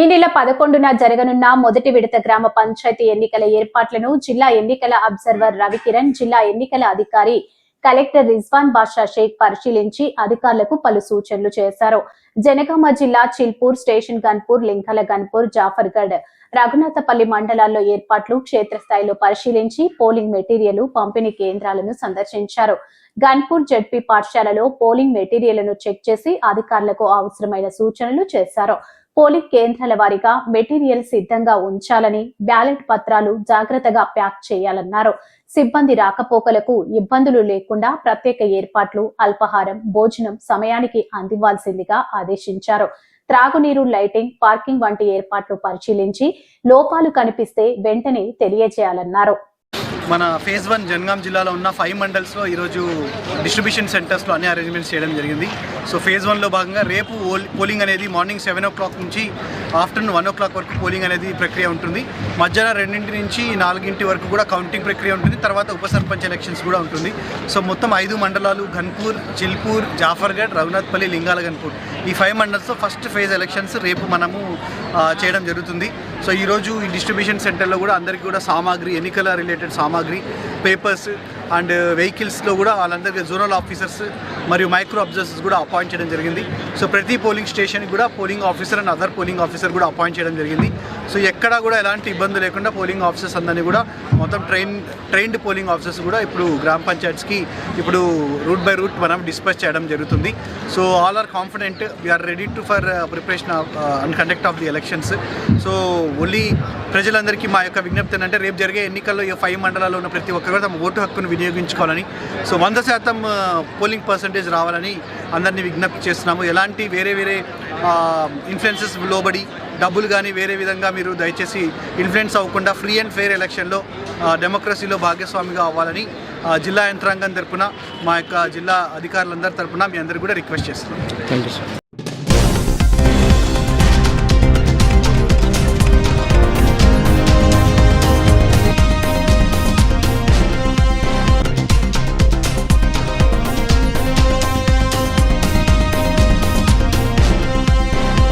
ఈ నెల 11న జరగనున్న మొదటి విడత గ్రామ పంచాయతీ ఎన్నికల ఏర్పాట్లను జిల్లా ఎన్నికల అబ్జర్వర్ రవికిరణ్, జిల్లా ఎన్నికల అధికారి కలెక్టర్ రిజ్వాన్ బాషా షేక్ పరిశీలించి అధికారులకు పలు సూచనలు చేశారు. జనగామ జిల్లా చిల్పూర్, స్టేషన్ గన్పూర్, లింకల గన్పూర్, జాఫర్గఢ్, రఘునాథపల్లి మండలాల్లో ఏర్పాట్లు క్షేత్రస్థాయిలో పరిశీలించి పోలింగ్ మెటీరియల్ పంపిణీ కేంద్రాలను సందర్శించారు. గన్పూర్ జెడ్పీ పాఠశాలలో పోలింగ్ మెటీరియల్ను చెక్ చేసి అధికారులకు అవసరమైన సూచనలు చేశారు. పోలింగ్ కేంద్రాల వారీగా మెటీరియల్ సిద్ధంగా ఉంచాలని, బ్యాలెట్ పత్రాలు జాగ్రత్తగా ప్యాక్ చేయాలన్నారు. సిబ్బంది రాకపోకలకు ఇబ్బందులు లేకుండా ప్రత్యేక ఏర్పాట్లు, అల్పాహారం, భోజనం సమయానికి అందివ్వాల్సిందిగా ఆదేశించారు. త్రాగునీరు, లైటింగ్, పార్కింగ్ వంటి ఏర్పాట్లు పరిశీలించి లోపాలు కనిపిస్తే వెంటనే తెలియజేయాలన్నారు. మన ఫేజ్ 1 జనగాం జిల్లాలో ఉన్న 5 మండల్స్లో ఈరోజు డిస్ట్రిబ్యూషన్ సెంటర్స్లో అన్ని అరేంజ్మెంట్స్ చేయడం జరిగింది. సో ఫేజ్ 1లో భాగంగా రేపు పోలింగ్ అనేది మార్నింగ్ 7 o'clock నుంచి ఆఫ్టర్నూన్ 1 o'clock వరకు పోలింగ్ అనేది ప్రక్రియ ఉంటుంది. మధ్యాహ్నం 2 నుంచి 4 వరకు కూడా కౌంటింగ్ ప్రక్రియ ఉంటుంది. తర్వాత ఉప సర్పంచ్ ఎలక్షన్స్ కూడా ఉంటుంది. సో మొత్తం 5 మండలాలు గన్పూర్, చిల్పూర్, జాఫర్గఢ్, రఘునాథపల్లి, లింగాల గన్పూర్, ఈ 5 మండల్స్లో ఫస్ట్ ఫేజ్ ఎలక్షన్స్ రేపు మనము చేయడం జరుగుతుంది. సో ఈరోజు ఈ డిస్ట్రిబ్యూషన్ సెంటర్లో కూడా అందరికీ కూడా సామాగ్రి, ఎన్నికల రిలేటెడ్ సామాగ్రి, పేపర్స్ అండ్ వెహికల్స్లో కూడా వాళ్ళందరికీ జోనల్ ఆఫీసర్స్ మరియు మైక్రో అబ్జర్వర్స్ కూడా అపాయింట్ చేయడం జరిగింది. సో ప్రతి పోలింగ్ స్టేషన్కి కూడా polling officer and other polling officer కూడా అపాయింట్ చేయడం జరిగింది. సో ఎక్కడా కూడా ఎలాంటి ఇబ్బంది లేకుండా పోలింగ్ ఆఫీసర్స్ అందరినీ కూడా మొత్తం ట్రైన్డ్ పోలింగ్ ఆఫీసర్స్ కూడా ఇప్పుడు గ్రామ పంచాయత్స్కి ఇప్పుడు రూట్ బై రూట్ మనం డిస్పాచ్ చేయడం జరుగుతుంది. So all are confident, we are ready to for preparation and conduct of the elections. So only ప్రజలందరికీ మా యొక్క విజ్ఞప్తి ఏంటంటే రేపు జరిగే ఎన్నికల్లో ఈ 5 మండలాల్లో ఉన్న ప్రతి ఒక్కరు కూడా తమ ఓటు హక్కును వినియోగించుకోవాలని, సో 100% పోలింగ్ పర్సంటేజ్ రావాలని అందరినీ విజ్ఞప్తి చేస్తున్నాము. ఎలాంటి వేరే ఇన్ఫ్లుయెన్సెస్ లోబడి డబ్బులు కానీ వేరే విధంగా మీరు దయచేసి ఇన్ఫ్లుయెన్స్ అవ్వకుండా ఫ్రీ అండ్ ఫెయిర్ ఎలక్షన్లో డెమోక్రసీలో భాగస్వామిగా అవ్వాలని జిల్లా యంత్రాంగం తరపున, మా యొక్క జిల్లా అధికారులందరి తరపున మీ అందరికీ కూడా రిక్వెస్ట్ చేస్తున్నాం. Thank you sir.